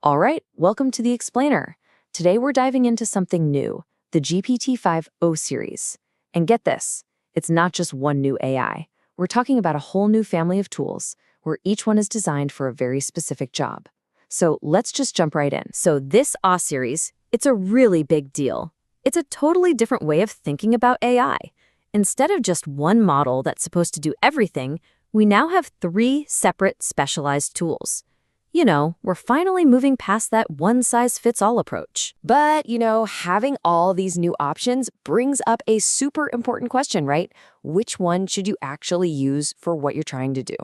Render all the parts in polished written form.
All right, welcome to the Explainer. Today we're diving into something new, the GPT-5 O series. And get this, it's not just one new AI. We're talking about a whole new family of tools where each one is designed for a very specific job. So let's just jump right in. So this O series, it's a really big deal. It's a totally different way of thinking about AI. Instead of just one model that's supposed to do everything, we now have 3 separate specialized tools. You know, we're finally moving past that one-size-fits-all approach. But, having all these new options brings up a super important question, right? Which one should you actually use for what you're trying to do?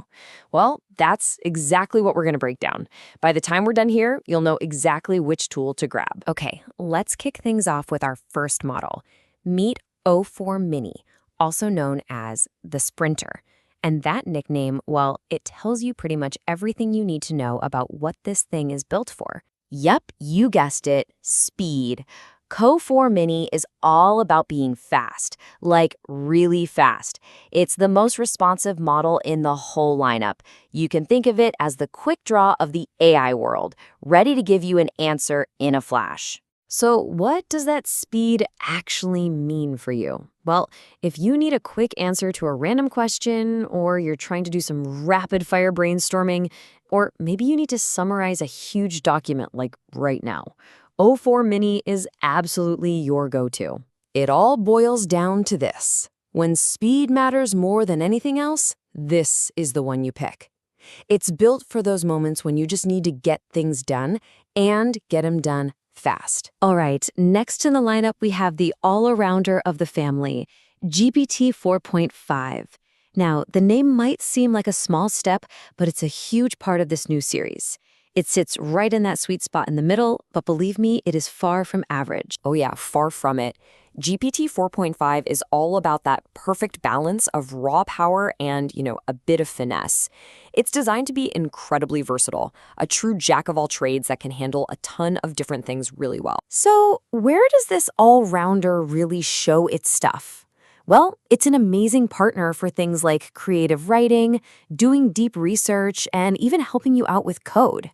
Well, that's exactly what we're going to break down. By the time we're done here, you'll know exactly which tool to grab. Okay, let's kick things off with our first model. Meet O4 Mini, also known as the Sprinter. And that nickname, well, it tells you pretty much everything you need to know about what this thing is built for. Yep, you guessed it, speed. Co4 Mini is all about being fast, like really fast. It's the most responsive model in the whole lineup. You can think of it as the quick draw of the AI world, ready to give you an answer in a flash. So what does that speed actually mean for you? Well, if you need a quick answer to a random question, or you're trying to do some rapid-fire brainstorming, or maybe you need to summarize a huge document like right now, O4 Mini is absolutely your go-to. It all boils down to this. When speed matters more than anything else, this is the one you pick. It's built for those moments when you just need to get things done and get them done fast. All right, next in the lineup, we have the all-arounder of the family, GPT-4.5. Now, the name might seem like a small step, but it's a huge part of this new series. It sits right in that sweet spot in the middle, but believe me, it is far from average. Oh yeah, far from it. GPT 4.5 is all about that perfect balance of raw power and, a bit of finesse. It's designed to be incredibly versatile, a true jack of all trades that can handle a ton of different things really well. So, where does this all-rounder really show its stuff? Well, it's an amazing partner for things like creative writing, doing deep research, and even helping you out with code.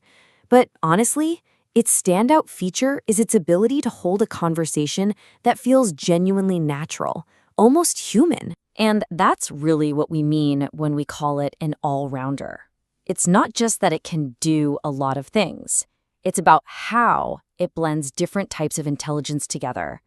But honestly, its standout feature is its ability to hold a conversation that feels genuinely natural, almost human. And that's really what we mean when we call it an all-rounder. It's not just that it can do a lot of things. It's about how it blends different types of intelligence together.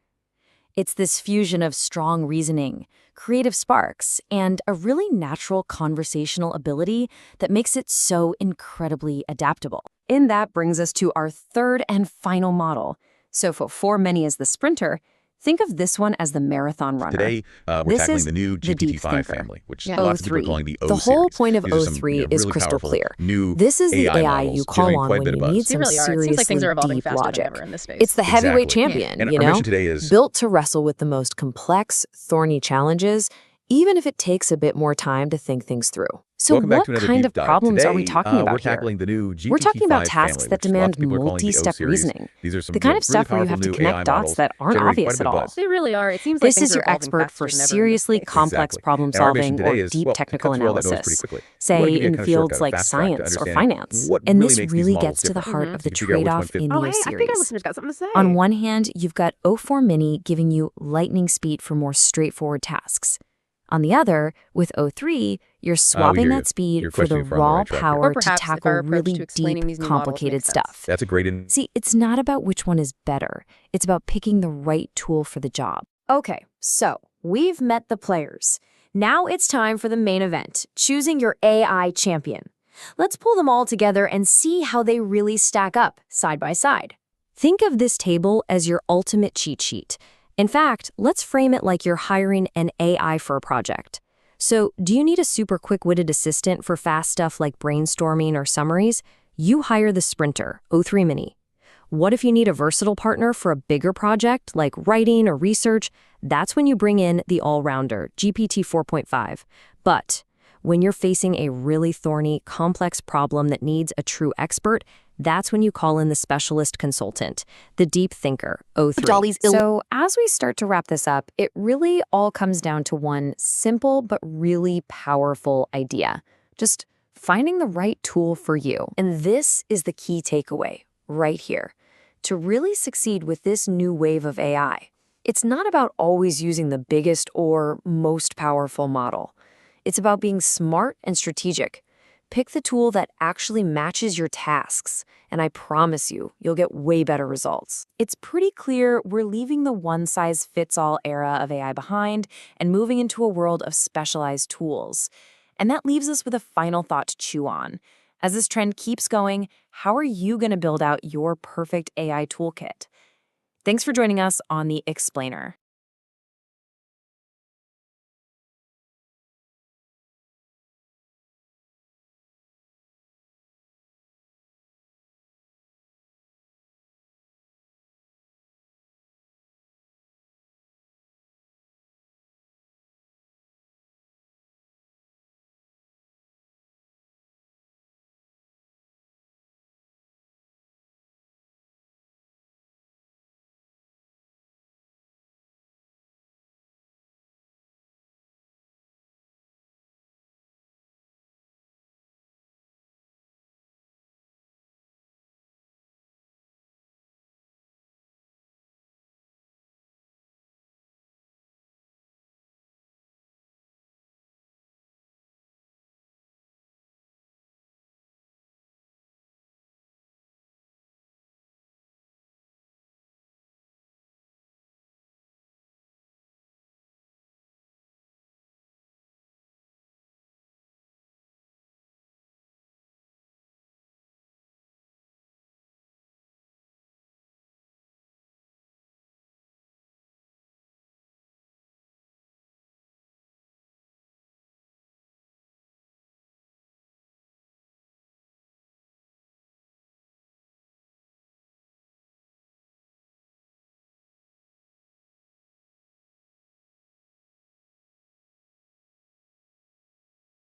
It's this fusion of strong reasoning, creative sparks, and a really natural conversational ability that makes it so incredibly adaptable. And that brings us to our third and final model. So for many as the Sprinter, think of this one as the marathon runner. Today, we're tackling the new GPT-5 family, which lots of people are calling the O series. The whole point of These are some, O3 is really crystal powerful clear. New This is the AI models you call on quite a when bit you of buzz. need some It seems seriously like things are evolving deep faster logic. than ever in this space. It's the heavyweight Exactly. champion, And our mission today is built to wrestle with the most complex, thorny challenges, even if it takes a bit more time to think things through. So welcome back what to another kind deep of dive. problems Today, are we talking about we're tackling here? the new GPT-5 We're talking about tasks family, that which lots demand of people are calling the O multi-step series. reasoning. These are some The kind of really stuff where you powerful have to new connect AI dots models that aren't generating obvious quite at a bit of all. buzz. They really are. It seems like This things is are your evolving expert faster for than ever in this seriously space. complex Exactly. problem And our mission solving today or is, deep well, to technical cut through all that noise pretty analysis, quickly. We want to say give you a in kind of fields shortcut, a like fast track to science or understand finance. what And really this makes these really models gets to the different. heart of So the you can figure out which one trade-off fits. in Oh, the hey, I think our series. listeners got something to say. On one hand, you've got O4 Mini giving you lightning speed for more straightforward tasks. On the other, with O3, you're swapping that speed Your for the question, you're on the raw right track here. power Or to perhaps if tackle our approach really to explaining deep, these new models complicated makes sense. stuff. That's a great See, it's not about which one is better. It's about picking the right tool for the job. Okay, so we've met the players. Now it's time for the main event, choosing your AI champion. Let's pull them all together and see how they really stack up, side by side. Think of this table as your ultimate cheat sheet. In fact, let's frame it like you're hiring an AI for a project. So, do you need a super quick-witted assistant for fast stuff like brainstorming or summaries? You hire the Sprinter, O3 Mini. What if you need a versatile partner for a bigger project like writing or research? That's when you bring in the all-rounder, GPT-4.5. But when you're facing a really thorny, complex problem that needs a true expert, that's when you call in the specialist consultant, the deep thinker, O3. So as we start to wrap this up, it really all comes down to one simple but really powerful idea. Just finding the right tool for you. And this is the key takeaway. right here. To really succeed with this new wave of AI, it's not about always using the biggest or most powerful model. It's about being smart and strategic. Pick the tool that actually matches your tasks, and I promise you'll get way better results. It's pretty clear we're leaving the one-size-fits-all era of AI behind and moving into a world of specialized tools. And that leaves us with a final thought to chew on. As this trend keeps going, how are you going to build out your perfect AI toolkit? Thanks for joining us on The Explainer.